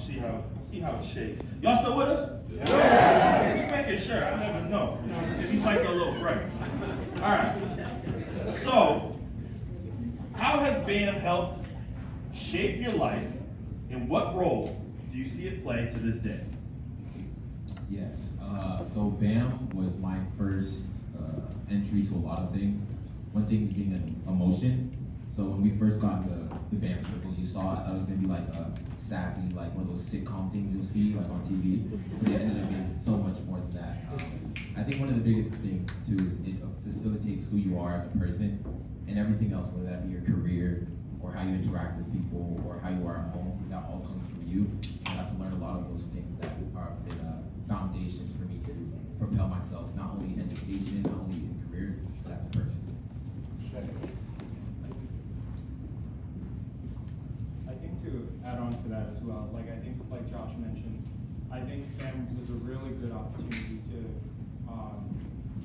See how it shakes. Y'all still with us? Yeah. Just making sure. I never know. You know, these lights are a little bright. All right. So, how has BAM helped shape your life, and what role do you see it play to this day? Yes. So BAM was my first entry to a lot of things. One thing is being an emotion. So when we first got the BAM circles, you saw it was gonna be like a sappy, like one of those sitcom things you'll see like on TV. But it ended up being so much more than that. I think one of the biggest things too is it facilitates who you are as a person, and everything else, whether that be your career or how you interact with people or how you are at home. That all comes from you. I got to learn a lot of those things that are been a foundation for me to propel myself, not only in education, not only in career, but as a person. I think to add on to that as well, like I think like Josh mentioned, I think BAM was a really good opportunity to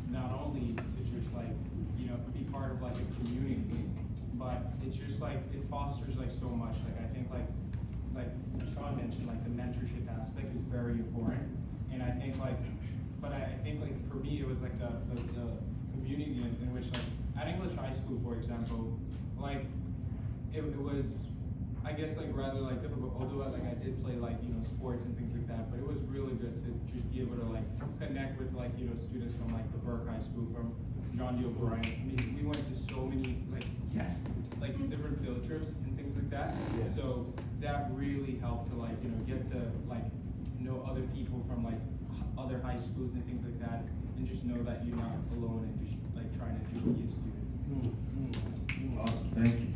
not only to just like, you know, be part of like a community, but it's just like, it fosters like so much. Like I think like Sean mentioned, like the mentorship aspect is very important. And I think like, but I think like for me, it was like the community in which like, at English high school, for example, like it was, I guess like rather like difficult, although like I did play like, you know, sports and things like that, but it was really good to just be able to like connect with like, you know, students from like the Burke High School, from John D. O'Brien. I mean, we went to so many like different field trips and things like that. Yes. So that really helped to like, you know, get to like know other people from like other high schools and things like that, and just know that you're not alone and just like trying to just be a student. Awesome, thank you.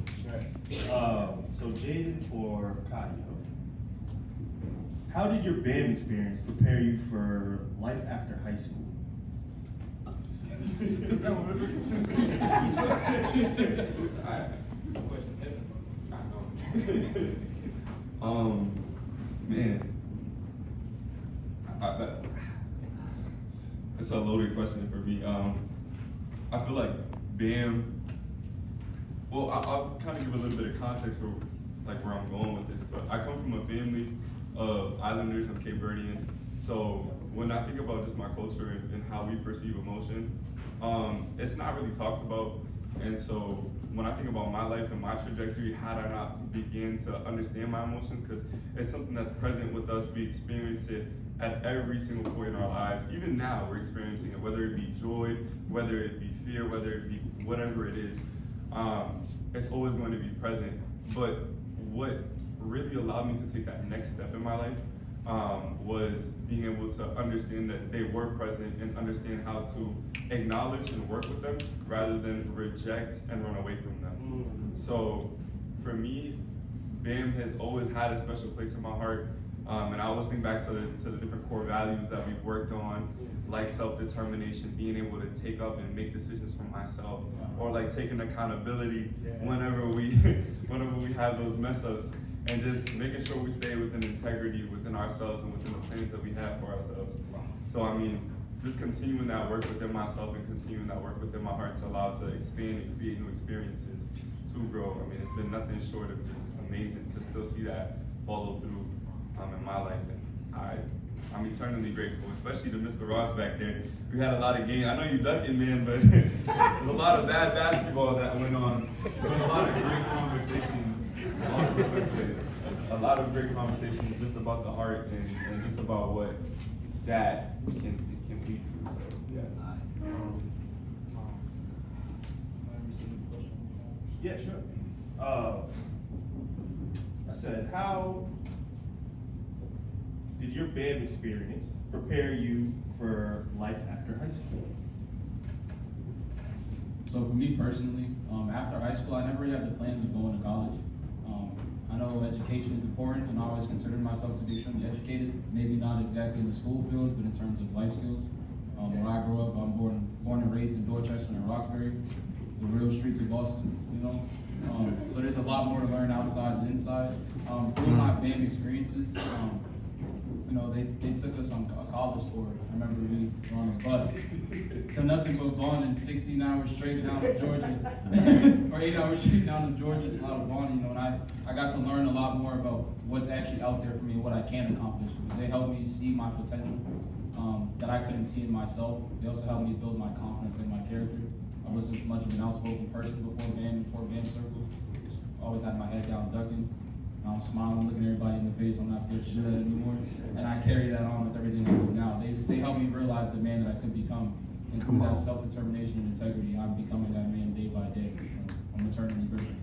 So Jaden or Kaio, how did your BAM experience prepare you for life after high school? Man, it's a loaded question for me. I feel like BAM. Well, I'll kind of give a little bit of context for like where I'm going with this, but I come from a family of Islanders and Cape Verdean. So when I think about just my culture and how we perceive emotion, it's not really talked about. And so when I think about my life and my trajectory, how did I not begin to understand my emotions? Because it's something that's present with us. We experience it at every single point in our lives. Even now, we're experiencing it, whether it be joy, whether it be fear, whether it be whatever it is. It's always going to be present. But what really allowed me to take that next step in my life was being able to understand that they were present and understand how to acknowledge and work with them rather than reject and run away from them. So for me, BAM has always had a special place in my heart. And I always think back to the different core values that we've worked on, like self-determination, being able to take up and make decisions for myself, or like taking accountability whenever we have those mess ups, and just making sure we stay within integrity within ourselves and within the plans that we have for ourselves. So I mean, just continuing that work within myself and continuing that work within my heart to allow to expand and create new experiences to grow. I mean, it's been nothing short of just amazing to still see that follow through in my life, and I'm eternally grateful, especially to Mr. Ross back there. We had a lot of games. I know you ducking, man, but there's a lot of bad basketball that went on. There's a lot of great conversations also took place. A lot of great conversations just about the heart and just about what that can lead to. So yeah. Yeah, sure. I said, how did your BAM experience prepare you for life after high school? So for me personally, after high school, I never really had the plans of going to college. I know education is important, and I always considered myself to be extremely educated. Maybe not exactly in the school field, but in terms of life skills. Where I grew up, I'm born and raised in Dorchester and Roxbury, the real streets of Boston, you know. So there's a lot more to learn outside than inside. Through my BAM experiences, you know, they took us on a college tour. I remember we were on a bus to nothing but bonding 16 hours straight down to Georgia, or 8 hours straight down to Georgia, it's a lot of bonding, you know, and I got to learn a lot more about what's actually out there for me and what I can accomplish. They helped me see my potential that I couldn't see in myself. They also helped me build my confidence in my character. I wasn't much of an outspoken person before band circle. Always had my head down ducking. I'm smiling, looking everybody in the face. I'm not scared to do that anymore. And I carry that on with everything I do now. They helped me realize the man that I could become. And through that self-determination and integrity, I'm becoming that man day by day. So I'm eternally grateful.